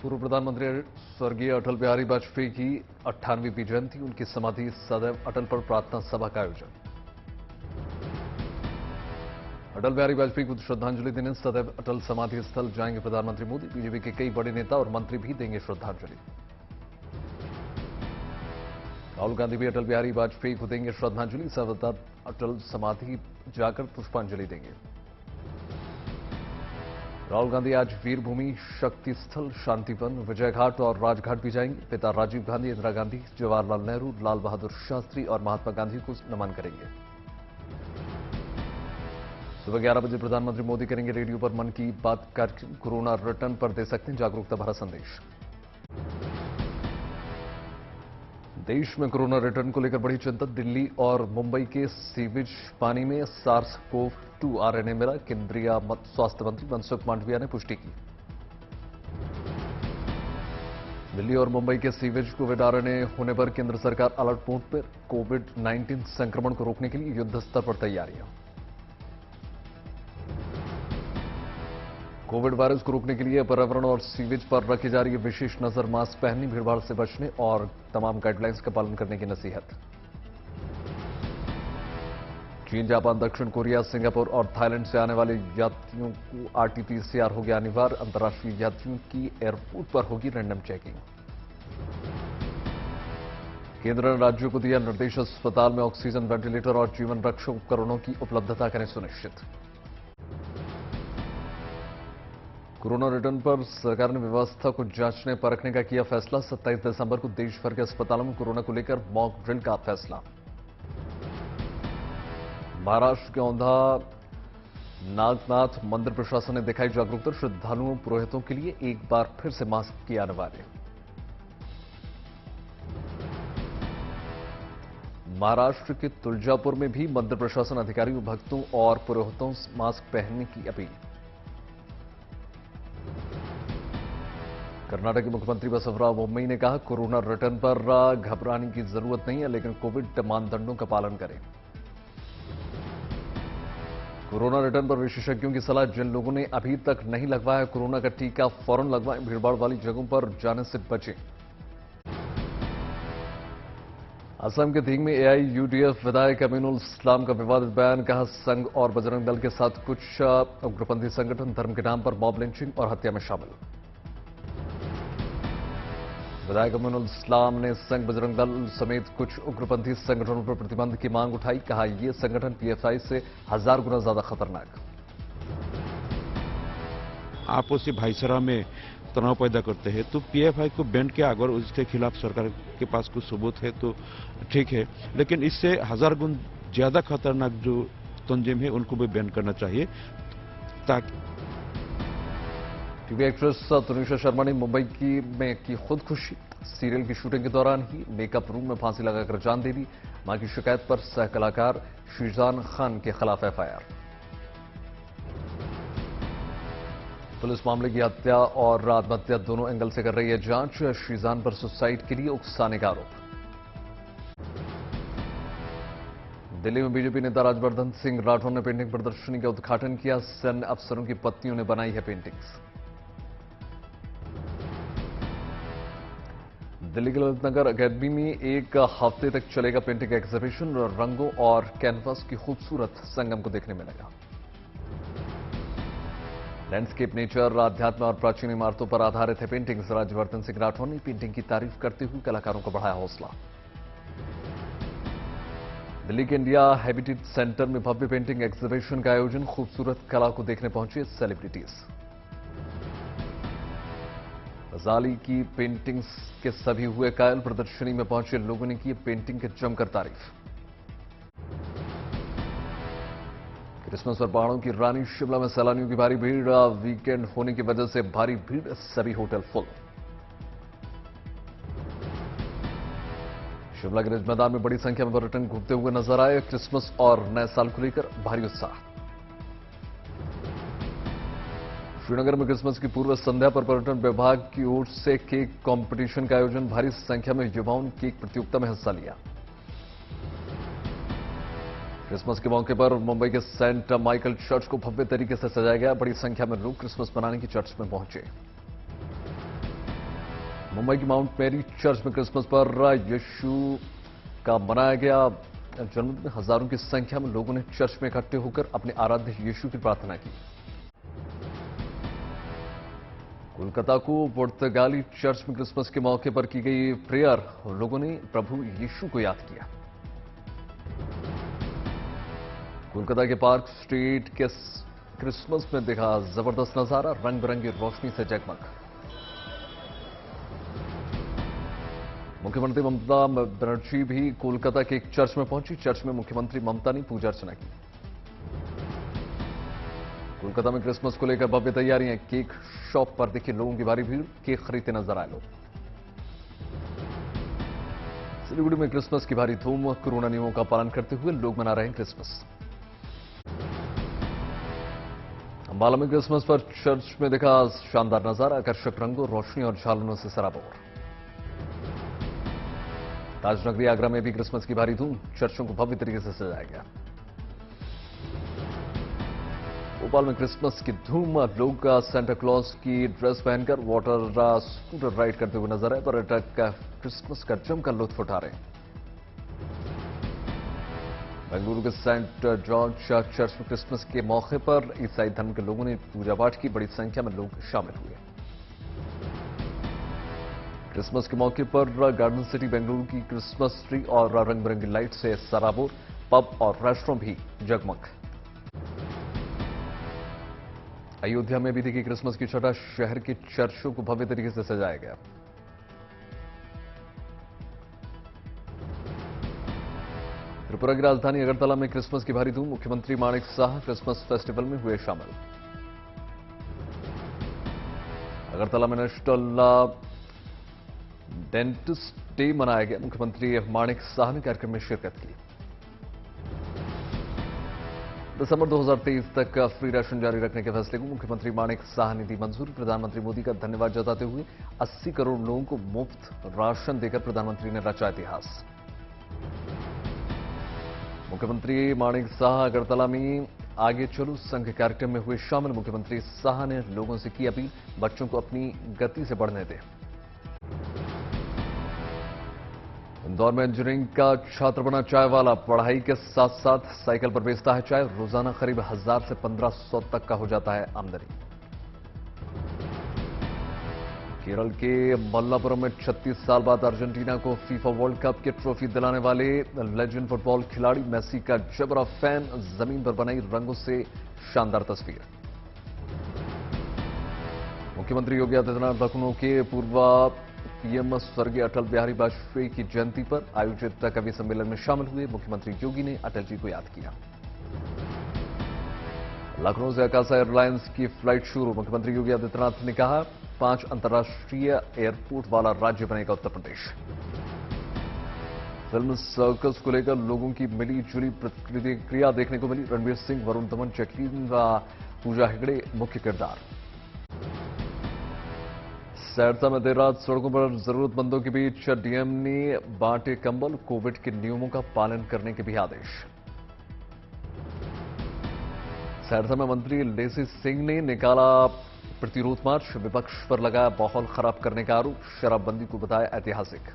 पूर्व प्रधानमंत्री स्वर्गीय अटल बिहारी वाजपेयी की 98वीं जयंती, उनकी समाधि सदैव अटल पर प्रार्थना सभा का आयोजन। अटल बिहारी वाजपेयी को श्रद्धांजलि देने सदैव अटल समाधि स्थल जाएंगे प्रधानमंत्री मोदी। बीजेपी के कई बड़े नेता और मंत्री भी देंगे श्रद्धांजलि। राहुल गांधी भी अटल बिहारी वाजपेयी को देंगे श्रद्धांजलि। सदैव अटल समाधि जाकर पुष्पांजलि देंगे। राहुल गांधी आज वीरभूमि, शक्ति स्थल, शांतिवन, विजय घाट और राजघाट भी जाएंगे। पिता राजीव गांधी, इंदिरा गांधी, जवाहरलाल नेहरू, लाल बहादुर शास्त्री और महात्मा गांधी को नमन करेंगे। सुबह 11 बजे प्रधानमंत्री मोदी करेंगे रेडियो पर मन की बात कार्यक्रम। कोरोना रिटर्न पर दे सकते हैं जागरूकता भरा संदेश। देश में कोरोना रिटर्न को लेकर बड़ी चिंता। दिल्ली और मुंबई के सीवेज पानी में SARS-CoV-2 आरएनए मिला। केंद्रीय स्वास्थ्य मंत्री मनसुख मांडविया ने पुष्टि की। दिल्ली और मुंबई के सीवेज कोविड आरएनए होने पर केंद्र सरकार अलर्ट मोड पर। कोविड-19 संक्रमण को रोकने के लिए युद्ध स्तर पर तैयारियां। कोविड वायरस को रोकने के लिए पर्यावरण और सीवेज पर रखी जा रही है विशेष नजर। मास्क पहनने, भीड़भाड़ से बचने और तमाम गाइडलाइंस का पालन करने की नसीहत। चीन, जापान, दक्षिण कोरिया, सिंगापुर और थाईलैंड से आने वाले यात्रियों को RT-PCR हो गया अनिवार्य। अंतर्राष्ट्रीय यात्रियों की एयरपोर्ट पर होगी रैंडम चेकिंग। केंद्र ने राज्यों को दिया निर्देश, अस्पताल में ऑक्सीजन, वेंटिलेटर और जीवन रक्षक उपकरणों की उपलब्धता करें सुनिश्चित। कोरोना रिटर्न पर सरकार ने व्यवस्था को जांचने परखने का किया फैसला। 27 दिसंबर को देश भर के अस्पतालों में कोरोना को लेकर मॉक ड्रिल का फैसला। महाराष्ट्र के औंधा नागनाथ मंदिर प्रशासन ने दिखाई जागरूकता। श्रद्धालुओं, पुरोहितों के लिए एक बार फिर से मास्क किया अनिवार्य। महाराष्ट्र के तुलजापुर में भी मंदिर प्रशासन अधिकारियों, भक्तों और पुरोहितों से मास्क पहनने की अपील। कर्नाटक के मुख्यमंत्री बसवराज बोम्मई ने कहा, कोरोना रिटर्न पर घबराने की जरूरत नहीं है, लेकिन कोविड मानदंडों का पालन करें। कोरोना रिटर्न पर विशेषज्ञों की सलाह। जिन लोगों ने अभी तक नहीं लगवाया कोरोना का टीका, फौरन लगवाएं। भीड़भाड़ वाली जगहों पर जाने से बचें। असम के धींग में AIUDF विधायक अमीनुल इस्लाम का विवादित बयान। कहा, संघ और बजरंग दल के साथ कुछ उग्रपंथी संगठन धर्म के नाम पर मॉब लिंचिंग और हत्या में शामिल। विधायक अमीनुल इस्लाम ने संघ, बजरंग दल समेत कुछ उग्रपंथी संगठनों पर प्रतिबंध की मांग उठाई। कहा, ये संगठन PFI से 1000 गुना ज्यादा खतरनाक। आपसी भाईचारा में तनाव पैदा करते हैं, तो PFI को बैन किया। अगर उसके खिलाफ सरकार के पास कुछ सबूत है तो ठीक है, लेकिन इससे 1000 गुना ज्यादा खतरनाक जो तंजीम है उनको भी बैन करना चाहिए। ताकि टीवी एक्ट्रेस तनुषा शर्मा ने मुंबई में की खुदकुशी। सीरियल की शूटिंग के दौरान ही मेकअप रूम में फांसी लगाकर जान दे दी। मां की शिकायत पर सह कलाकार शीजान खान के खिलाफ FIR। पुलिस मामले की हत्या और आत्महत्या दोनों एंगल से कर रही है जांच। शीजान पर सुसाइड के लिए उकसाने का आरोप। दिल्ली में बीजेपी नेता राजवर्धन सिंह राठौर ने पेंटिंग प्रदर्शनी का उद्घाटन किया। सैन्य अफसरों की पत्नियों ने बनाई है पेंटिंग्स। दिल्ली के ललित नगर अकेडमी में एक हफ्ते तक चलेगा पेंटिंग एग्जीबिशन। रंगों और कैनवास की खूबसूरत संगम को देखने मिलेगा। लैंडस्केप, नेचर, अध्यात्म और प्राचीन इमारतों पर आधारित है पेंटिंग्स। राजवर्धन सिंह राठौर ने पेंटिंग की तारीफ करते हुए कलाकारों को बढ़ाया हौसला। दिल्ली के इंडिया हैबिटेट सेंटर में भव्य पेंटिंग एग्जीबिशन का आयोजन। खूबसूरत कला को देखने पहुंचे सेलिब्रिटीज। गजाली की पेंटिंग्स के सभी हुए कायल। प्रदर्शनी में पहुंचे लोगों ने की पेंटिंग की जमकर तारीफ। क्रिसमस पर पहाड़ों की रानी शिमला में सैलानियों की भारी भीड़। वीकेंड होने की वजह से भारी भीड़, सभी होटल फुल। शिमला के रिज मैदान में बड़ी संख्या में पर्यटन घूमते हुए नजर आए। क्रिसमस और नए साल को लेकर भारी उत्साह। श्रीनगर में क्रिसमस की पूर्व संध्या पर पर्यटन विभाग की ओर से केक कंपटीशन का आयोजन। भारी संख्या में युवाओं ने केक प्रतियोगिता में हिस्सा लिया। क्रिसमस के मौके पर मुंबई के सेंट माइकल चर्च को भव्य तरीके से सजाया गया। बड़ी संख्या में लोग क्रिसमस मनाने की चर्च में पहुंचे। मुंबई की माउंट मैरी चर्च में क्रिसमस पर यीशु का मनाया गया जन्मदिन। हजारों की संख्या में लोगों ने चर्च में इकट्ठे होकर अपने आराध्य यीशु की प्रार्थना की। कोलकाता को पुर्तगाली चर्च में क्रिसमस के मौके पर की गई प्रेयर, लोगों ने प्रभु यीशु को याद किया। कोलकाता के पार्क स्ट्रीट के क्रिसमस में देखा जबरदस्त नजारा, रंग बिरंगी रोशनी से जगमग। मुख्यमंत्री ममता बनर्जी भी कोलकाता के एक चर्च में पहुंची। चर्च में मुख्यमंत्री ममता ने पूजा अर्चना की। कोलकाता में क्रिसमस को लेकर भव्य तैयारियां। केक शॉप पर देखिए लोगों की भारी भीड़, केक खरीदते नजर आए लोग। सिलीगुड़ी में क्रिसमस की भारी धूम, कोरोना नियमों का पालन करते हुए लोग मना रहे हैं क्रिसमस। अंबाला में क्रिसमस पर चर्च में देखा शानदार नजारा, आकर्षक रंगों, रोशनी और झालरों से सराबोर। राजनगरी आगरा में भी क्रिसमस की भारी धूम, चर्चों को भव्य तरीके से सजाया गया। भोपाल में क्रिसमस की धूम, लोग सेंटा क्लॉज की ड्रेस पहनकर वाटर स्कूटर राइड करते हुए नजर आए। पर्यटक क्रिसमस का जमकर लुत्फ उठा रहे हैं। बेंगलुरु के सेंट जॉर्ज चर्च में क्रिसमस के मौके पर ईसाई धर्म के लोगों ने पूजा पाठ की। बड़ी संख्या में लोग शामिल हुए। क्रिसमस के मौके पर गार्डन सिटी बेंगलुरु की क्रिसमस ट्री और रंग बिरंगी लाइट से सराबोर, पब और रेस्टोरेंट भी जगमग। अयोध्या में भी देखी क्रिसमस की छठा, शहर के चर्चों को भव्य तरीके से सजाया गया। त्रिपुरा की राजधानी अगरतला में क्रिसमस की भारी धूम, मुख्यमंत्री माणिक साह क्रिसमस फेस्टिवल में हुए शामिल। अगरतला में नेशनल डेंटिस्ट डे मनाया गया। मुख्यमंत्री माणिक साह ने कार्यक्रम में शिरकत की। दिसंबर 2023 तक फ्री राशन जारी रखने के फैसले को मुख्यमंत्री माणिक साह ने दी मंजूरी। प्रधानमंत्री मोदी का धन्यवाद जताते हुए 80 करोड़ लोगों को मुफ्त राशन देकर प्रधानमंत्री ने रचा इतिहास। मुख्यमंत्री माणिक साह अगरतला में आगे चलो संघ कार्यक्रम में हुए शामिल। मुख्यमंत्री साह ने लोगों से की अपील, बच्चों को अपनी गति से बढ़ने दें। इंदौर में इंजीनियरिंग का छात्र बना चाय वाला, पढ़ाई के साथ साथ साइकिल पर बेचता है चाय। रोजाना करीब 1000 से 1500 तक का हो जाता है आमदनी। केरल के मल्लापुरम में 36 साल बाद अर्जेंटीना को फीफा वर्ल्ड कप की ट्रॉफी दिलाने वाले लेजेंड फुटबॉल खिलाड़ी मेसी का जबरा फैन, जमीन पर बनाई रंगों से शानदार तस्वीर। मुख्यमंत्री योगी आदित्यनाथ लखनऊ के पूर्व पीएम स्वर्गीय अटल बिहारी वाजपेयी की जयंती पर आयोजित कवि सम्मेलन में शामिल हुए। मुख्यमंत्री योगी ने अटल जी को याद किया। लखनऊ से आकाशा एयरलाइंस की फ्लाइट शुरू। मुख्यमंत्री योगी आदित्यनाथ ने कहा 5 अंतर्राष्ट्रीय एयरपोर्ट वाला राज्य बनेगा उत्तर प्रदेश। फिल्म सर्कस को लेकर लोगों की मिली जुली प्रतिक्रिया देखने को मिली। रणवीर सिंह, वरुण धवन, जैकलीन, पूजा हेगड़े मुख्य किरदार। सहरसा में देर रात सड़कों पर जरूरतमंदों के बीच डीएम ने बांटे कंबल। कोविड के नियमों का पालन करने के भी आदेश। सहरसा में मंत्री लेसी सिंह ने निकाला प्रतिरोध मार्च। विपक्ष पर लगाया माहौल खराब करने का आरोप। शराबबंदी को बताया ऐतिहासिक।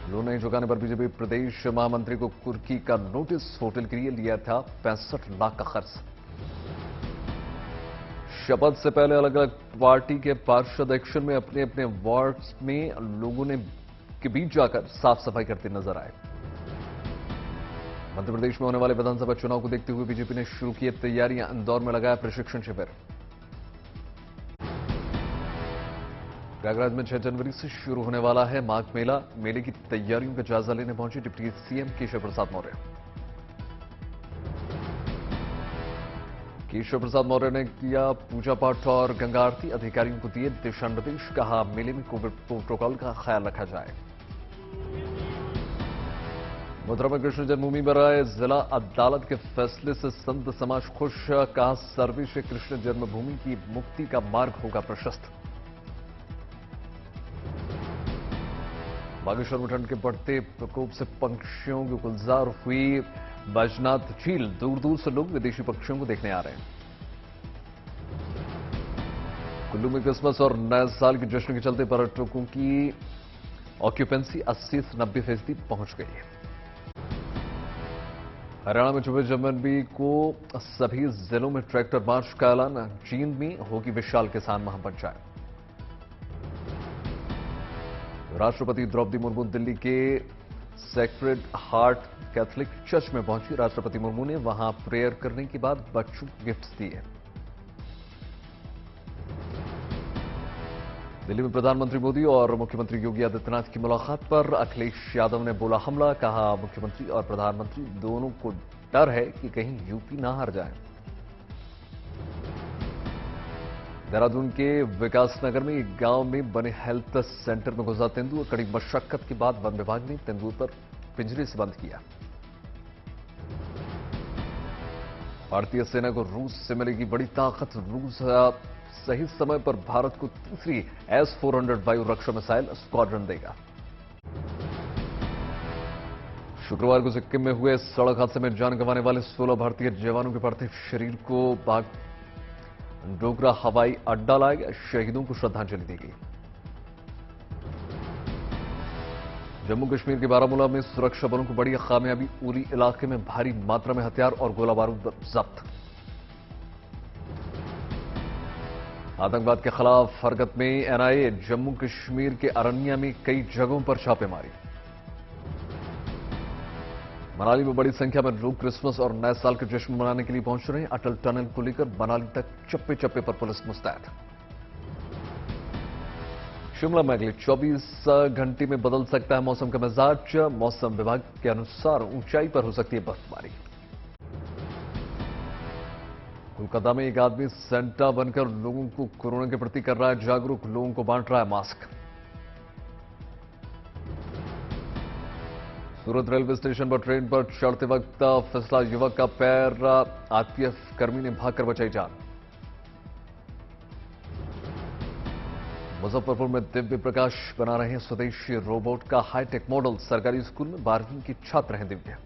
लोन नहीं चुकाने पर बीजेपी प्रदेश महामंत्री को कुर्की का नोटिस। होटल के लिए लिया था 65 लाख का खर्च। शपथ से पहले अलग अलग पार्टी के पार्षद एक्शन में अपने अपने वार्ड्स में लोगों ने के बीच जाकर साफ सफाई करते नजर आए। मध्य प्रदेश में होने वाले विधानसभा चुनाव को देखते हुए बीजेपी ने शुरू की तैयारियां। इंदौर में लगाया प्रशिक्षण शिविर। प्रयागराज में 6 जनवरी से शुरू होने वाला है माघ मेला। मेले की तैयारियों का जायजा लेने पहुंचे डिप्टी सीएम केशव प्रसाद मौर्य। केशव प्रसाद मौर्य ने किया पूजा पाठ और गंगा आरती। अधिकारियों को दिए दिशा निर्देश। कहा मेले में कोविड प्रोटोकॉल का ख्याल रखा जाए। मथुरा में कृष्ण जन्मभूमि पर आए जिला अदालत के फैसले से संत समाज खुश। कहा सर्वे से कृष्ण जन्मभूमि की मुक्ति का मार्ग होगा प्रशस्त। बागेश्वर में ठंड के बढ़ते प्रकोप से पक्षियों की गुलजार हुई बैजनाथ झील। दूर दूर से लोग विदेशी पक्षियों को देखने आ रहे हैं। कुल्लू में क्रिसमस और नए साल के जश्न के चलते पर्यटकों की ऑक्यूपेंसी 80 से 90% पहुंच गई है। हरियाणा में 24 जनवरी को सभी जिलों में ट्रैक्टर मार्च का ऐलान। जींद में होगी विशाल किसान महापंचायत। राष्ट्रपति द्रौपदी मुर्मू दिल्ली के सेक्रेड हार्ट कैथोलिक चर्च में पहुंची। राष्ट्रपति मुर्मू ने वहां प्रेयर करने के बाद बच्चों को गिफ्ट्स दिए। दिल्ली में प्रधानमंत्री मोदी और मुख्यमंत्री योगी आदित्यनाथ की मुलाकात पर अखिलेश यादव ने बोला हमला। कहा मुख्यमंत्री और प्रधानमंत्री दोनों को डर है कि कहीं यूपी ना हार जाए। देहरादून के विकासनगर में एक गांव में बने हेल्थ सेंटर में घुसा तेंदुआ। कड़ी मशक्कत के बाद वन विभाग ने तेंदुए पर पिंजरे से बंद किया। भारतीय सेना को रूस से मिलेगी बड़ी ताकत। रूस सही समय पर भारत को तीसरी S-400 वायु रक्षा मिसाइल स्क्वाड्रन देगा। शुक्रवार को सिक्किम में हुए सड़क हादसे में जान गंवाने वाले 16 भारतीय जवानों के पार्थिव शरीर को डोगरा हवाई अड्डा लाया गया। शहीदों को श्रद्धांजलि दी गई। जम्मू कश्मीर के बारामूला में सुरक्षा बलों को बड़ी कामयाबी। उरी इलाके में भारी मात्रा में हथियार और गोला बारूद जब्त। आतंकवाद के खिलाफ हरकत में एनआईए। जम्मू कश्मीर के अरनिया में कई जगहों पर छापेमारी। मनाली में बड़ी संख्या में लोग क्रिसमस और नए साल के जश्न मनाने के लिए पहुंच रहे हैं। अटल टनल को लेकर मनाली तक चप्पे चप्पे पर पुलिस मुस्तैद। शिमला में अगले 24 घंटे में बदल सकता है मौसम का मिजाज। मौसम विभाग के अनुसार ऊंचाई पर हो सकती है बर्फबारी। कोलकाता में एक आदमी सेंटा बनकर लोगों को कोरोना के प्रति कर रहा है जागरूक। लोगों को बांट रहा है मास्क। सूरत रेलवे स्टेशन पर ट्रेन पर चढ़ते वक्त फिसला युवक का पैर। आरपीएफ कर्मी ने भागकर बचाई जान। मुजफ्फरपुर में दिव्य प्रकाश बना रहे हैं स्वदेशी रोबोट का हाईटेक मॉडल। सरकारी स्कूल में 12वीं की छात्र हैं दिव्या।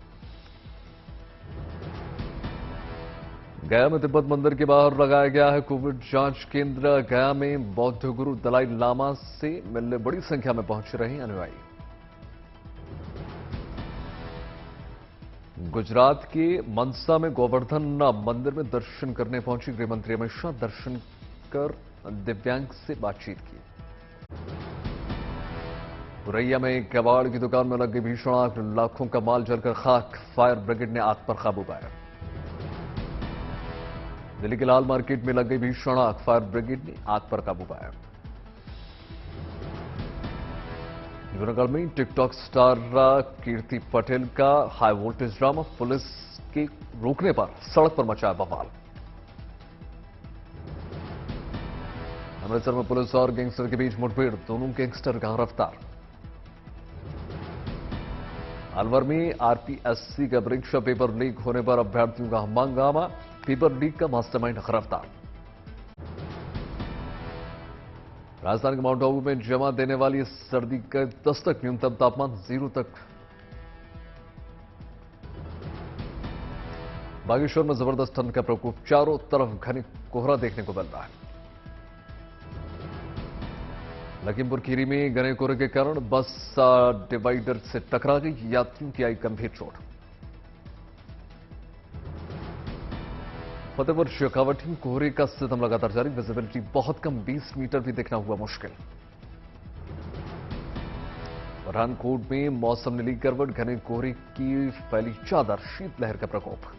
गया में तिब्बत मंदिर के बाहर लगाया गया है कोविड जांच केंद्र। गया में बौद्ध गुरु दलाई लामा से मिलने बड़ी संख्या में पहुंच रहे हैं अनुयायी। गुजरात के मनसा में गोवर्धन मंदिर में दर्शन करने पहुंची गृह मंत्री अमित शाह। दर्शन कर दिव्यांग से बातचीत की। पुरैया में कबाड़ की दुकान में लग गई भीषण आग। लाखों का माल जलकर खाक। फायर ब्रिगेड ने आग पर काबू पाया। दिल्ली के लाल मार्केट में लग गई भीषण आग। फायर ब्रिगेड ने आग पर काबू पाया। जूनागढ़ में टिकटॉक स्टार कीर्ति पटेल का हाई वोल्टेज ड्रामा। पुलिस के रोकने पर सड़क पर मचाया बवाल। अमृतसर में पुलिस और गैंगस्टर के बीच मुठभेड़। दोनों गैंगस्टर गिरफ्तार। अलवर में आरपीएससी का परीक्षा पेपर लीक होने पर अभ्यर्थियों का हंगामा। पेपर लीक का मास्टरमाइंड गिरफ्तार। राजधानी के माउंट आबू में जमा देने वाली सर्दी का दस्तक। न्यूनतम तापमान 0 तक। बागेश्वर में जबरदस्त ठंड का प्रकोप। चारों तरफ घने कोहरा देखने को मिल रहा है। लखीमपुर खीरी में घने कोहरे के कारण बस डिवाइडर से टकरा गई। यात्रियों की आई गंभीर चोट। फतेहपुर शेखावटी में कोहरे का सितम लगातार जारी। विजिबिलिटी बहुत कम। 20 मीटर भी देखना हुआ मुश्किल। पठानकोट में मौसम ने ली करवट। घने कोहरे की फैली चादर। शीतलहर का प्रकोप।